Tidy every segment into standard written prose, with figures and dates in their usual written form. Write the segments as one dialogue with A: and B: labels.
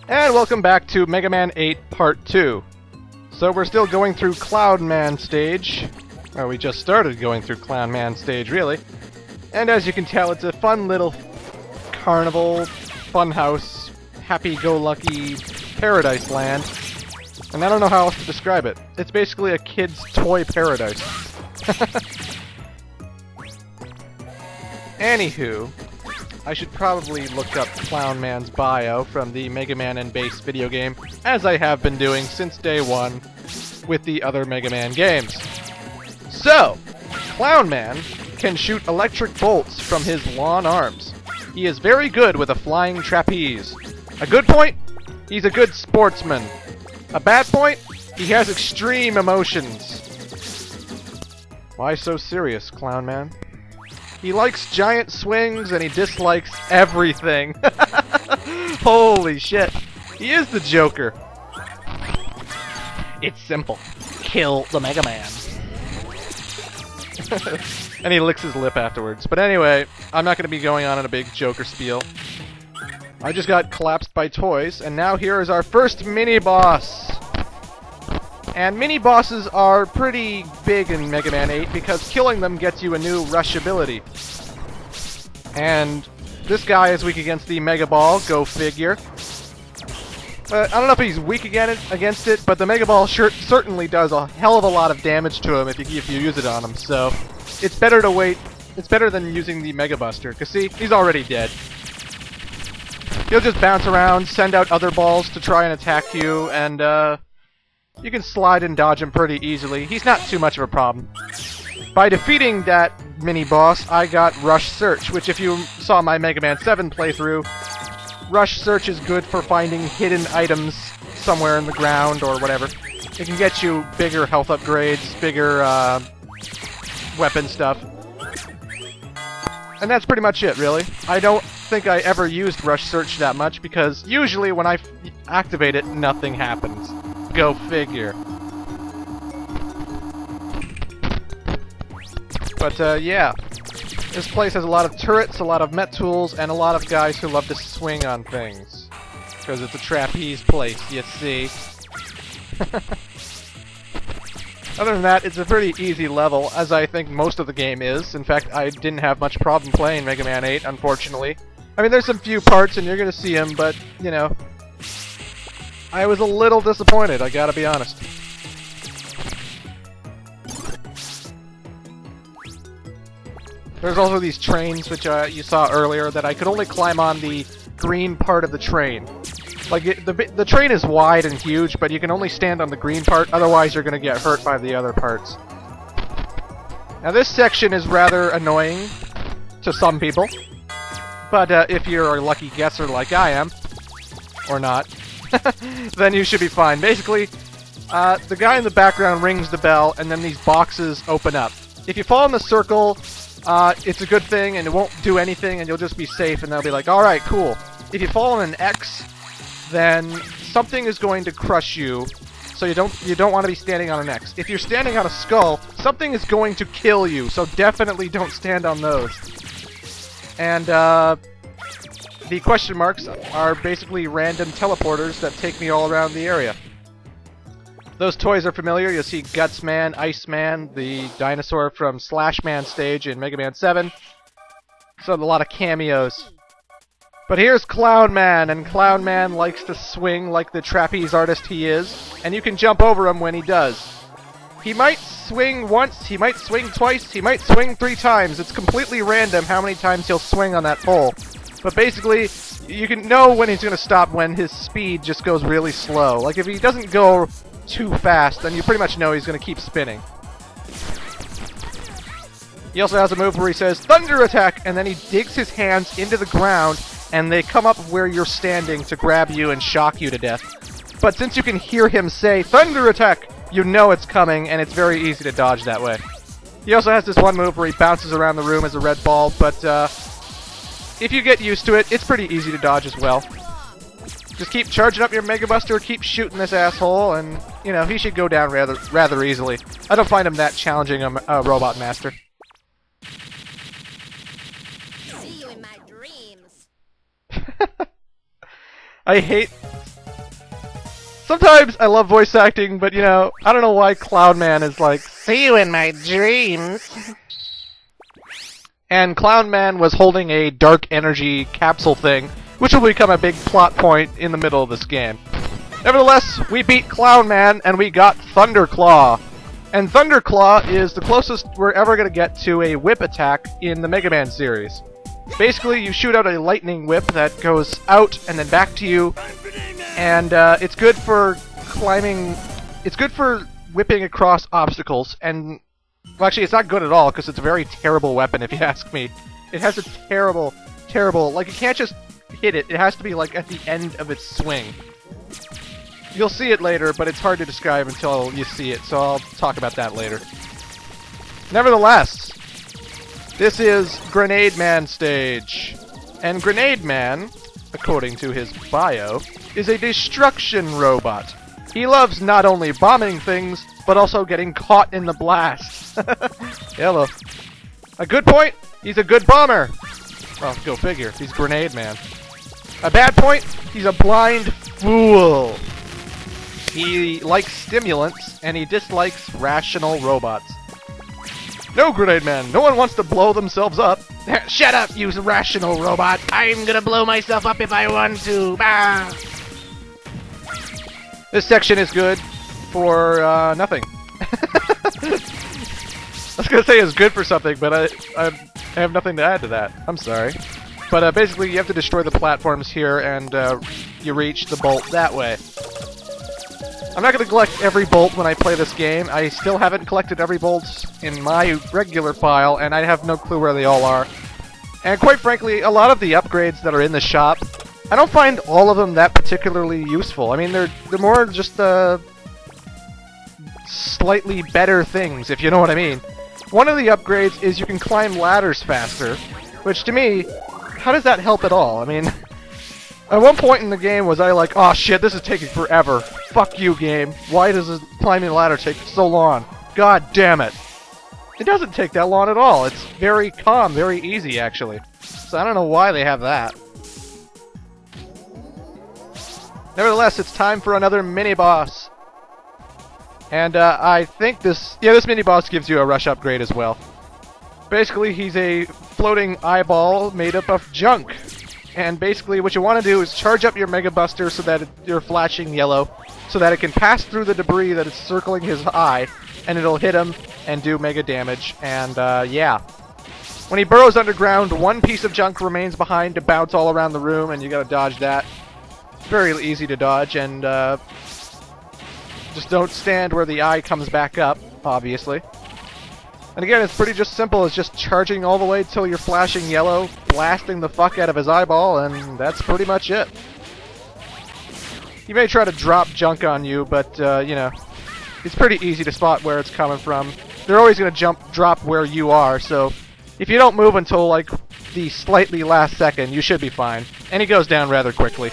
A: And welcome back to Mega Man 8 Part 2. So we're still going through Clown Man stage. Or we just started going through Clown Man stage, really. And as you can tell, it's a fun little carnival, funhouse, happy-go-lucky paradise land. And I don't know how else to describe it. It's basically a kid's toy paradise. Anywho, I should probably look up Clown Man's bio from the Mega Man and Bass video game, as I have been doing since day one with the other Mega Man games. So, Clown Man can shoot electric bolts from his long arms. He is very good with a flying trapeze. A good point? He's a good sportsman. A bad point? He has extreme emotions. Why so serious, Clown Man? He likes giant swings and he dislikes everything. Holy shit. He is the Joker.
B: It's simple. Kill the Mega Man.
A: And he licks his lip afterwards. But anyway, I'm not going to be going on in a big Joker spiel. I just got collapsed by toys, and now here is our first mini-boss. And mini-bosses are pretty big in Mega Man 8 because killing them gets you a new rush ability. And this guy is weak against the Mega Ball, go figure. I don't know if he's weak against it, but the Mega Ball certainly does a hell of a lot of damage to him if you use it on him, so it's better to wait. It's better than using the Mega Buster, because see, he's already dead. He'll just bounce around, send out other balls to try and attack you, and you can slide and dodge him pretty easily. He's not too much of a problem. By defeating that mini-boss, I got Rush Search, which if you saw my Mega Man 7 playthrough, Rush Search is good for finding hidden items somewhere in the ground or whatever. It can get you bigger health upgrades, bigger weapon stuff. And that's pretty much it, really. I don't think I ever used Rush Search that much because usually when I activate it, nothing happens. Go figure. But yeah. This place has a lot of turrets, a lot of met tools, and a lot of guys who love to swing on things. Because it's a trapeze place, you see. Other than that, it's a pretty easy level, as I think most of the game is. In fact, I didn't have much problem playing Mega Man 8, unfortunately. I mean, there's some few parts, and you're gonna see them, but, you know, I was a little disappointed, I gotta be honest. There's also these trains, which you saw earlier, that I could only climb on the green part of the train. Like, the train is wide and huge, but you can only stand on the green part, otherwise you're going to get hurt by the other parts. Now this section is rather annoying to some people, but if you're a lucky guesser like I am, or not, then you should be fine. Basically, the guy in the background rings the bell, and then these boxes open up. If you fall in the circle, it's a good thing, and it won't do anything, and you'll just be safe, and they'll be like, alright, cool. If you fall in an X, then something is going to crush you, so you don't want to be standing on an X. If you're standing on a skull, something is going to kill you, so definitely don't stand on those. And, the question marks are basically random teleporters that take me all around the area. Those toys are familiar. You'll see Guts Man, Ice Man, the dinosaur from Slash Man stage in Mega Man 7. So a lot of cameos. But here's Clown Man, and Clown Man likes to swing like the trapeze artist he is, and you can jump over him when he does. He might swing once, he might swing twice, he might swing 3 times. It's completely random how many times he'll swing on that pole. But basically, you can know when he's going to stop when his speed just goes really slow. Like if he doesn't go too fast, then you pretty much know he's going to keep spinning. He also has a move where he says, Thunder Attack! And then he digs his hands into the ground, and they come up where you're standing to grab you and shock you to death. But since you can hear him say, Thunder Attack! You know it's coming, and it's very easy to dodge that way. He also has this one move where he bounces around the room as a red ball, but if you get used to it, it's pretty easy to dodge as well. Just keep charging up your Mega Buster, keep shooting this asshole, and, you know, he should go down rather easily. I don't find him that challenging a Robot Master.
C: See you in my dreams.
A: I hate Sometimes I love voice acting, but you know, I don't know why Clownman is like,
B: See you in my dreams.
A: and Clownman was holding a dark energy capsule thing, which will become a big plot point in the middle of this game. Nevertheless, we beat Clownman and we got Thunderclaw. And Thunderclaw is the closest we're ever going to get to a whip attack in the Mega Man series. Basically, you shoot out a lightning whip that goes out and then back to you, and it's good for climbing. It's good for whipping across obstacles, and well, actually, it's not good at all because it's a very terrible weapon, if you ask me. It has a terrible, like you can't just hit it. It has to be like at the end of its swing. You'll see it later, but it's hard to describe until you see it, so I'll talk about that later. Nevertheless, this is Grenade Man stage. And Grenade Man, according to his bio, is a destruction robot. He loves not only bombing things, but also getting caught in the blast. Hello. A good point, he's a good bomber. Well, go figure, he's Grenade Man. A bad point, he's a blind fool. He likes stimulants, and he dislikes rational robots. No, Grenade Man, no one wants to blow themselves up.
B: Shut up, you rational robot. I'm gonna blow myself up if I want to. Bah!
A: This section is good for nothing. I was gonna say it's good for something, but I have nothing to add to that. I'm sorry. But basically, you have to destroy the platforms here, and you reach the bolt that way. I'm not going to collect every bolt when I play this game. I still haven't collected every bolt in my regular pile, and I have no clue where they all are. And quite frankly, a lot of the upgrades that are in the shop, I don't find all of them that particularly useful. I mean, they're more just slightly better things, if you know what I mean. One of the upgrades is you can climb ladders faster, which to me, how does that help at all? I mean, at one point in the game was I like, oh shit, this is taking forever. Fuck you, game. Why does this climbing the ladder take so long? God damn it. It doesn't take that long at all. It's very calm, very easy, actually. So I don't know why they have that. Nevertheless, it's time for another mini-boss. And I think this mini-boss gives you a rush upgrade as well. Basically, he's a floating eyeball made up of junk. And basically what you want to do is charge up your Mega Buster so that you're flashing yellow, so that it can pass through the debris that is circling his eye, and it'll hit him and do mega damage, and yeah. When he burrows underground, one piece of junk remains behind to bounce all around the room, and you gotta dodge that. It's very easy to dodge, and just don't stand where the eye comes back up, obviously. And again, it's pretty just simple. It's just charging all the way till you're flashing yellow, blasting the fuck out of his eyeball, and that's pretty much it. He may try to drop junk on you, but, you know, it's pretty easy to spot where it's coming from. They're always going to drop where you are, so if you don't move until, like, the slightly last second, you should be fine. And he goes down rather quickly.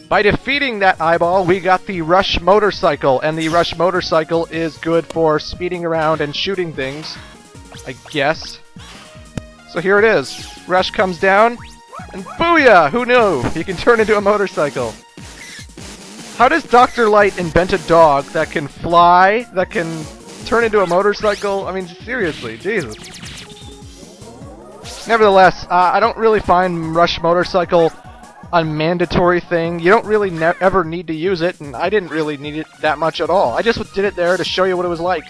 A: By defeating that eyeball, we got the Rush Motorcycle, and the Rush Motorcycle is good for speeding around and shooting things, I guess. So here it is. Rush comes down, and booyah! Who knew? He can turn into a motorcycle. How does Dr. Light invent a dog that can fly, that can turn into a motorcycle? I mean, seriously, Jesus. Nevertheless, I don't really find Rush Motorcycle a mandatory thing. You don't really ever need to use it, and I didn't really need it that much at all. I just did it there to show you what it was like.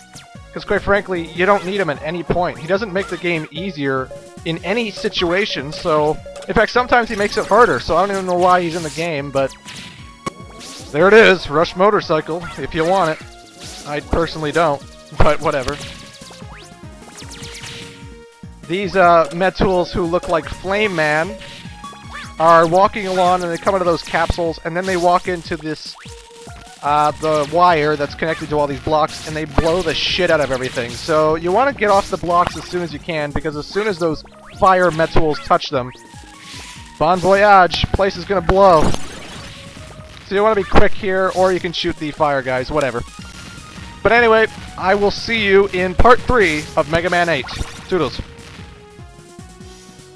A: Because quite frankly, you don't need him at any point. He doesn't make the game easier in any situation, so... In fact, sometimes he makes it harder, so I don't even know why he's in the game, but... There it is, Rush Motorcycle, if you want it. I personally don't, but whatever. These Metools who look like Flame Man are walking along, and they come into those capsules, and then they walk into this, the wire that's connected to all these blocks, and they blow the shit out of everything. So you want to get off the blocks as soon as you can, because as soon as those fire Metools touch them, bon voyage, place is gonna blow. So you want to be quick here, or you can shoot the fire guys, whatever. But anyway, I will see you in part 3 of Mega Man 8. Toodles.